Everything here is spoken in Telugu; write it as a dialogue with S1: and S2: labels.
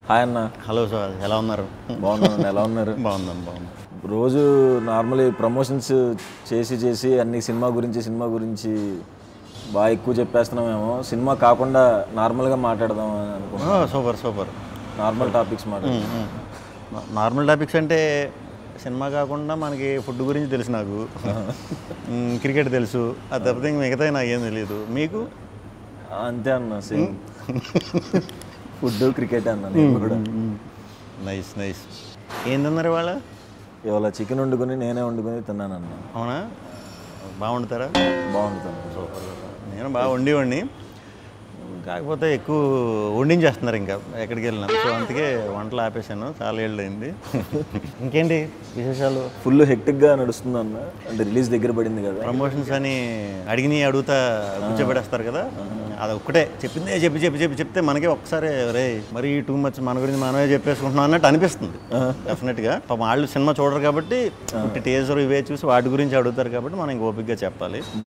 S1: హాయ్ అన్న.
S2: హలో సార్, ఎలా ఉన్నారు?
S1: బాగున్నాను. ఎలా ఉన్నారు?
S2: బాగుంది.
S1: రోజు నార్మల్లీ ప్రమోషన్స్ చేసి అన్ని సినిమా గురించి బాగా ఎక్కువ చెప్పేస్తున్నామేమో. సినిమా కాకుండా నార్మల్గా మాట్లాడదాం అని అనుకుంటున్నాను.
S2: సూపర్.
S1: నార్మల్ టాపిక్స్ మాట్లాడదాం.
S2: నార్మల్ టాపిక్స్ అంటే సినిమా కాకుండా మనకి ఫుడ్ గురించి తెలుసు, నాకు క్రికెట్ తెలుసు, అది తప్పితే మిగతా నాకేం తెలియదు. మీకు?
S1: అంతే అన్న, సేమ్. ఫుడ్ క్రికెట్ అన్న నేను కూడా.
S2: నైస్. ఏందన్నారు వాళ్ళ?
S1: ఇవాళ చికెన్ వండుకొని నేనే వండుకొని తిన్నానన్న.
S2: అవునా? బాగుంటారా?
S1: బాగుంటుంది.
S2: సూపర్. నేను బాగా వండి కాకపోతే ఎక్కువ వండించేస్తున్నారు ఇంకా ఎక్కడికి వెళ్ళినా. సో అందుకే వంటలు ఆపేశాను, చాలా ఏళ్ళు అయింది. ఇంకేంటి విశేషాలు?
S1: ఫుల్ హెక్టిక్గా నడుస్తుంది అన్న. అంటే రిలీజ్ దగ్గర పడింది కదా,
S2: ప్రమోషన్స్ అని అడుగుతా కూర్చోబెడేస్తారు కదా, అది ఒక్కటే చెప్పిందే చెప్తే మనకే ఒక్కసారి రే మరి టూ మచ్ మన గురించి మనమే చెప్పేసుకుంటున్నాం అన్నట్టు అనిపిస్తుంది. డెఫినెట్గా వాళ్ళు సినిమా చూడరు కాబట్టి టీజర్ ఇవే చూసి వాటి గురించి అడుగుతారు కాబట్టి మనం ఓపికగా చెప్పాలి.